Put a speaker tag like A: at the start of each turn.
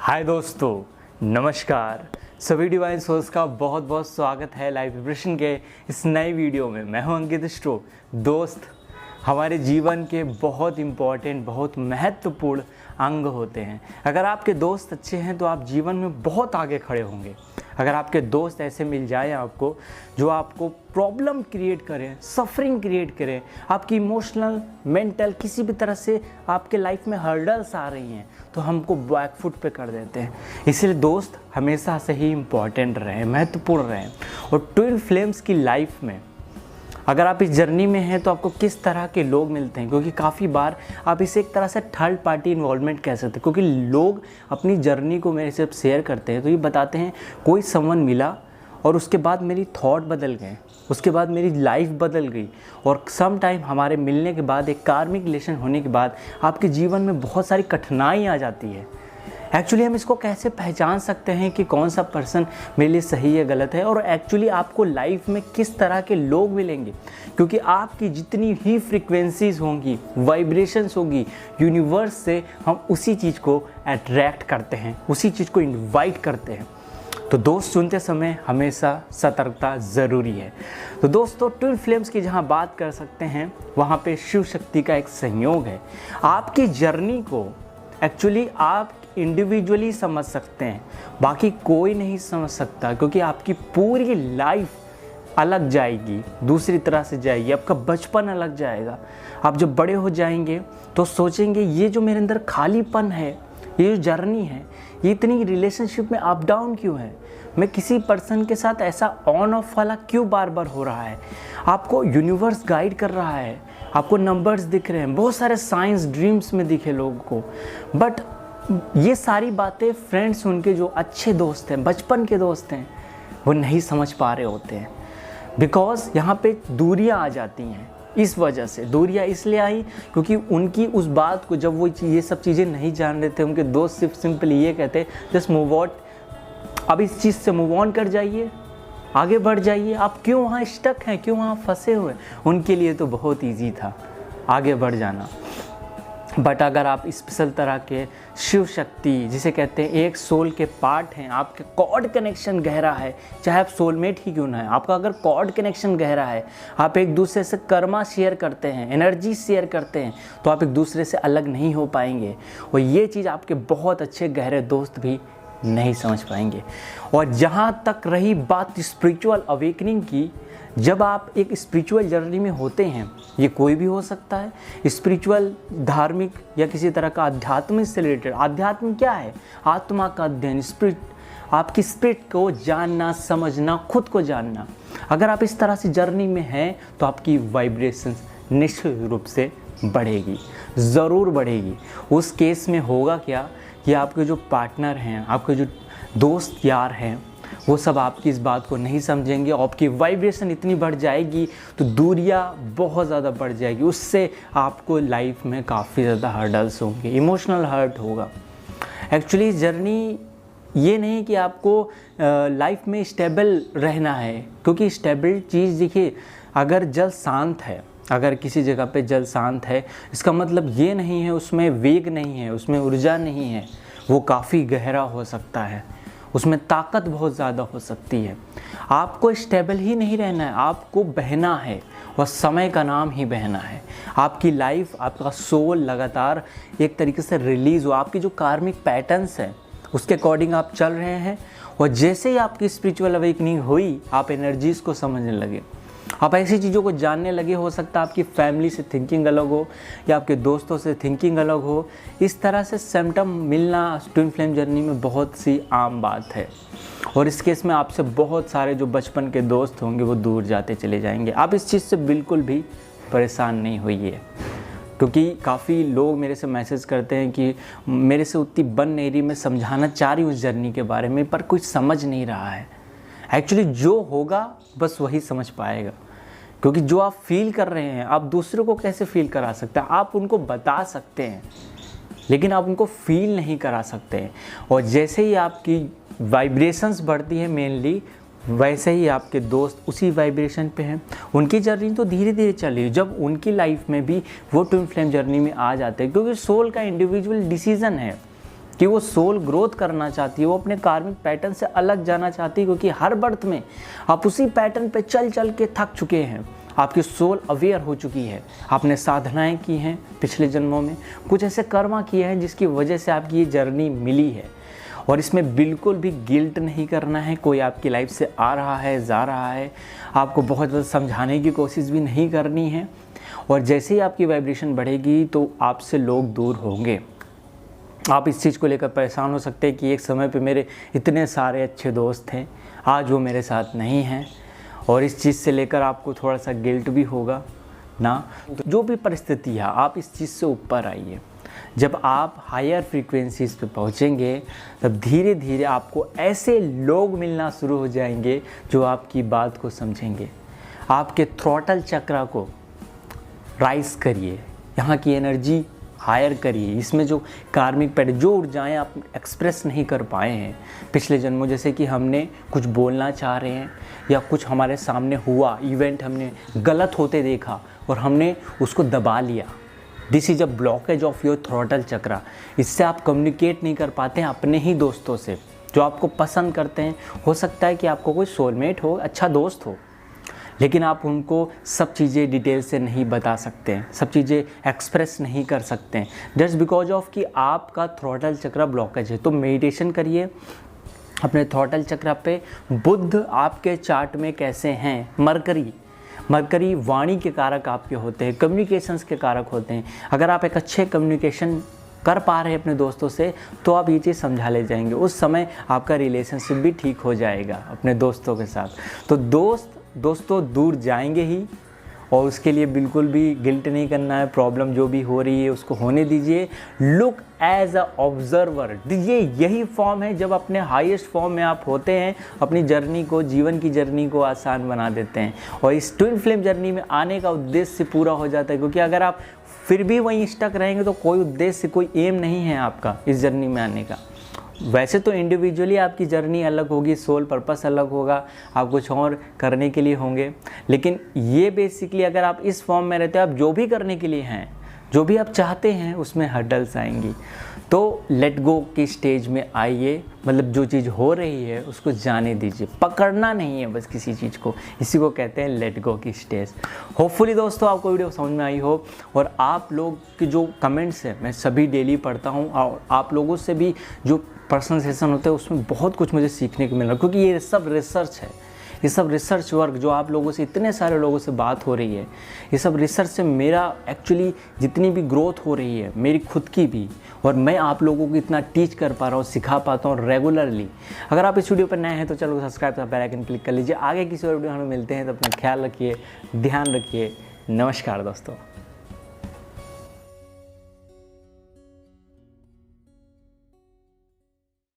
A: हाय दोस्तों, नमस्कार। सभी डिवाइन सोल्स का बहुत बहुत स्वागत है लाइव विब्रेशन के इस नए वीडियो में। मैं हूं अंकित स्ट्रो। दोस्त, हमारे जीवन के बहुत इम्पॉर्टेंट, बहुत महत्वपूर्ण अंग होते हैं। अगर आपके दोस्त अच्छे हैं तो आप जीवन में बहुत आगे खड़े होंगे। अगर आपके दोस्त ऐसे मिल जाए आपको जो आपको प्रॉब्लम क्रिएट करें, सफरिंग क्रिएट करें, आपकी इमोशनल, मेंटल किसी भी तरह से आपके लाइफ में हर्डल्स आ रही हैं तो हमको बैक फुट पे कर देते हैं। इसलिए दोस्त हमेशा से ही इम्पॉर्टेंट रहें, महत्वपूर्ण रहें। और ट्विन फ्लेम्स की लाइफ में अगर आप इस जर्नी में हैं तो आपको किस तरह के लोग मिलते हैं, क्योंकि काफ़ी बार आप इसे एक तरह से थर्ड पार्टी इन्वॉल्वमेंट कह सकते हैं। क्योंकि लोग अपनी जर्नी को मेरे से शेयर करते हैं तो ये बताते हैं कोई समवन मिला और उसके बाद मेरी थॉट बदल गए, उसके बाद मेरी लाइफ बदल गई। और सम टाइम हमारे मिलने के बाद, एक कार्मिक रिलेशन होने के बाद आपके जीवन में बहुत सारी कठिनाई आ जाती है। एक्चुअली हम इसको कैसे पहचान सकते हैं कि कौन सा पर्सन मेरे लिए सही या गलत है, और एक्चुअली आपको लाइफ में किस तरह के लोग मिलेंगे, क्योंकि आपकी जितनी ही फ्रीक्वेंसीज होंगी, वाइब्रेशंस होगी यूनिवर्स से, हम उसी चीज़ को अट्रैक्ट करते हैं, उसी चीज़ को इनवाइट करते हैं। तो दोस्त, चुनते समय हमेशा सतर्कता ज़रूरी है। तो दोस्तों, ट्विन फ्लेम्स की जहाँ बात कर सकते हैं वहाँ पे शिव शक्ति का एक संयोग है। आपकी जर्नी को एक्चुअली आप इंडिविजुअली समझ सकते हैं, बाकी कोई नहीं समझ सकता, क्योंकि आपकी पूरी लाइफ अलग जाएगी, दूसरी तरह से जाएगी। आपका बचपन अलग जाएगा। आप जब बड़े हो जाएंगे तो सोचेंगे ये जो मेरे अंदर खालीपन है, ये जो जर्नी है, ये इतनी रिलेशनशिप में अप डाउन क्यों है, मैं किसी पर्सन के साथ ऐसा ऑन ऑफ वाला क्यों बार बार हो रहा है। आपको यूनिवर्स गाइड कर रहा है, आपको नंबर्स दिख रहे हैं, बहुत सारे साइंस ड्रीम्स में दिखे लोगों को, बट ये सारी बातें फ्रेंड्स, उनके जो अच्छे दोस्त हैं, बचपन के दोस्त हैं, वो नहीं समझ पा रहे होते हैं। बिकॉज यहाँ पे दूरियाँ आ जाती हैं। इस वजह से दूरियाँ इसलिए आई क्योंकि उनकी उस बात को, जब वो ये सब चीज़ें नहीं जान रहे थे, उनके दोस्त सिर्फ सिंपली ये कहते जस्ट मूव आउट, अब इस चीज़ से मूव ऑन कर जाइए, आगे बढ़ जाइए। आप क्यों वहाँ स्टक हैं, क्यों वहाँ फंसे हुए? उनके लिए तो बहुत ईजी था आगे बढ़ जाना। बट अगर आप स्पेशल तरह के शिव शक्ति, जिसे कहते हैं एक सोल के पार्ट हैं, आपके कॉर्ड कनेक्शन गहरा है, चाहे आप सोलमेट ही क्यों ना है, आपका अगर कॉर्ड कनेक्शन गहरा है, आप एक दूसरे से कर्मा शेयर करते हैं, एनर्जी शेयर करते हैं, तो आप एक दूसरे से अलग नहीं हो पाएंगे। और ये चीज़ आपके बहुत अच्छे गहरे दोस्त भी नहीं समझ पाएंगे। और जहाँ तक रही बात स्पिरिचुअल अवेकनिंग की, जब आप एक स्पिरिचुअल जर्नी में होते हैं, ये कोई भी हो सकता है, स्पिरिचुअल, धार्मिक या किसी तरह का आध्यात्म से रिलेटेड। आध्यात्म क्या है? आत्मा का अध्ययन, स्पिरिट, आपकी स्पिरिट को जानना, समझना, खुद को जानना। अगर आप इस तरह से जर्नी में हैं तो आपकी वाइब्रेशंस निश्चित रूप से बढ़ेगी, ज़रूर बढ़ेगी। उस केस में होगा क्या कि आपके जो पार्टनर हैं, आपके जो दोस्त यार हैं, वो सब आपकी इस बात को नहीं समझेंगे। आपकी वाइब्रेशन इतनी बढ़ जाएगी तो दूरियां बहुत ज़्यादा बढ़ जाएगी। उससे आपको लाइफ में काफ़ी ज़्यादा हर्डल्स होंगे, इमोशनल हर्ट होगा। एक्चुअली जर्नी ये नहीं कि आपको लाइफ में स्टेबल रहना है, क्योंकि स्टेबल चीज़, देखिए, अगर जल शांत है, अगर किसी जगह पे जल शांत है, इसका मतलब ये नहीं है उसमें वेग नहीं है, उसमें ऊर्जा नहीं है। वो काफ़ी गहरा हो सकता है, उसमें ताकत बहुत ज़्यादा हो सकती है। आपको स्टेबल ही नहीं रहना है, आपको बहना है, और समय का नाम ही बहना है। आपकी लाइफ, आपका सोल लगातार एक तरीके से रिलीज़ हो। आपकी जो कार्मिक पैटर्न्स हैं उसके अकॉर्डिंग आप चल रहे हैं, और जैसे ही आपकी स्पिरिचुअल अवेकनिंग हुई, आप एनर्जीज़ को समझने लगे, आप ऐसी चीज़ों को जानने लगे। हो सकता है आपकी फैमिली से थिंकिंग अलग हो या आपके दोस्तों से थिंकिंग अलग हो। इस तरह से सिम्टम मिलना ट्विन फ्लेम जर्नी में बहुत सी आम बात है। और इस केस में आपसे बहुत सारे जो बचपन के दोस्त होंगे वो दूर जाते चले जाएंगे। आप इस चीज़ से बिल्कुल भी परेशान नहीं होइए, क्योंकि काफ़ी लोग मेरे से मैसेज करते हैं कि मेरे से उतनी बन नहीं रही, मैं समझाना चाह रही हूँ उस जर्नी के बारे में, पर कुछ समझ नहीं रहा है। एक्चुअली जो होगा बस वही समझ पाएगा, क्योंकि जो आप फील कर रहे हैं, आप दूसरों को कैसे फील करा सकते हैं? आप उनको बता सकते हैं, लेकिन आप उनको फील नहीं करा सकते हैं। और जैसे ही आपकी वाइब्रेशंस बढ़ती है मेनली, वैसे ही आपके दोस्त उसी वाइब्रेशन पे हैं। उनकी जर्नी तो धीरे धीरे चल रही है, जब उनकी लाइफ में भी वो ट्विन फ्लेम जर्नी में आ जाते हैं, क्योंकि सोल का इंडिविजुअल डिसीज़न है कि वो सोल ग्रोथ करना चाहती है, वो अपने कार्मिक पैटर्न से अलग जाना चाहती है, क्योंकि हर बर्थ में आप उसी पैटर्न पे चल चल के थक चुके हैं। आपकी सोल अवेयर हो चुकी है, आपने साधनाएं की हैं पिछले जन्मों में, कुछ ऐसे कर्मा किए हैं जिसकी वजह से आपकी ये जर्नी मिली है। और इसमें बिल्कुल भी गिल्ट नहीं करना है। कोई आपकी लाइफ से आ रहा है, जा रहा है, आपको बहुत ज़्यादा समझाने की कोशिश भी नहीं करनी है। और जैसे ही आपकी वाइब्रेशन बढ़ेगी तो आपसे लोग दूर होंगे। आप इस चीज़ को लेकर परेशान हो सकते हैं कि एक समय पे मेरे इतने सारे अच्छे दोस्त थे, आज वो मेरे साथ नहीं हैं, और इस चीज़ से लेकर आपको थोड़ा सा गिल्ट भी होगा ना। तो जो भी परिस्थिति है, आप इस चीज़ से ऊपर आइए। जब आप हायर फ्रीक्वेंसीज़ पे पहुँचेंगे तब धीरे धीरे आपको ऐसे लोग मिलना शुरू हो जाएंगे जो आपकी बात को समझेंगे। आपके थ्रॉटल चक्रा को राइज करिए, यहाँ की एनर्जी हायर करिए। इसमें जो कार्मिक पैटर्न, जो ऊर्जाएं आप एक्सप्रेस नहीं कर पाए हैं पिछले जन्मों, जैसे कि हमने कुछ बोलना चाह रहे हैं या कुछ हमारे सामने हुआ इवेंट हमने गलत होते देखा और हमने उसको दबा लिया, this is a blockage of your throat chakra. इससे आप कम्युनिकेट नहीं कर पाते हैं अपने ही दोस्तों से जो आपको पसंद करते हैं। हो सकता है कि आपको कोई सोलमेट हो, अच्छा दोस्त हो, लेकिन आप उनको सब चीज़ें डिटेल से नहीं बता सकते हैं, सब चीज़ें एक्सप्रेस नहीं कर सकते हैं, जस्ट बिकॉज ऑफ कि आपका थ्रॉटल चक्रा ब्लॉकेज है। तो मेडिटेशन करिए अपने थ्रॉटल चक्रा पे। बुध आपके चार्ट में कैसे हैं? मरकरी वाणी के कारक आपके होते हैं, कम्युनिकेशंस के कारक होते हैं। अगर आप एक अच्छे कम्युनिकेशन कर पा रहे हैं अपने दोस्तों से तो आप ये चीज़ समझा ले जाएंगे, उस समय आपका रिलेशनशिप भी ठीक हो जाएगा अपने दोस्तों के साथ। तो दोस्तों दूर जाएंगे ही, और उसके लिए बिल्कुल भी गिल्ट नहीं करना है। प्रॉब्लम जो भी हो रही है उसको होने दीजिए। लुक एज अ ऑब्जर्वर, ये यही फॉर्म है जब अपने हाईएस्ट फॉर्म में आप होते हैं, अपनी जर्नी को, जीवन की जर्नी को आसान बना देते हैं। और इस ट्विन फ्लेम जर्नी में आने का उद्देश्य पूरा हो जाता है, क्योंकि अगर आप फिर भी वहीं स्टक रहेंगे तो कोई उद्देश्य, कोई एम नहीं है आपका इस जर्नी में आने का। वैसे तो इंडिविजुअली आपकी जर्नी अलग होगी, सोल पर्पस अलग होगा, आप कुछ और करने के लिए होंगे, लेकिन ये बेसिकली अगर आप इस फॉर्म में रहते हो, आप जो भी करने के लिए हैं, जो भी आप चाहते हैं उसमें हर्डल्स आएंगी। तो लेट गो की स्टेज में आइए, मतलब जो चीज़ हो रही है उसको जाने दीजिए, पकड़ना नहीं है बस किसी चीज़ को, इसी को कहते हैं लेट गो की स्टेज। होपफुली दोस्तों आपको वीडियो समझ में आई हो, और आप लोग के जो कमेंट्स हैं मैं सभी डेली पढ़ता हूँ, और आप लोगों से भी जो पर्सनल सेशन होते हैं उसमें बहुत कुछ मुझे सीखने को मिल रहा है, क्योंकि ये सब रिसर्च है, ये सब रिसर्च वर्क जो आप लोगों से, इतने सारे लोगों से बात हो रही है, ये सब रिसर्च से मेरा एक्चुअली जितनी भी ग्रोथ हो रही है मेरी खुद की भी, और मैं आप लोगों को इतना टीच कर पा रहा हूँ, सिखा पाता हूँ रेगुलरली। अगर आप इस वीडियो पर नए हैं तो चलो सब्सक्राइब का बेल आइकन क्लिक कर लीजिए। आगे किसी और वीडियो में मिलते हैं, तो अपना ख्याल रखिए, ध्यान रखिए। नमस्कार दोस्तों।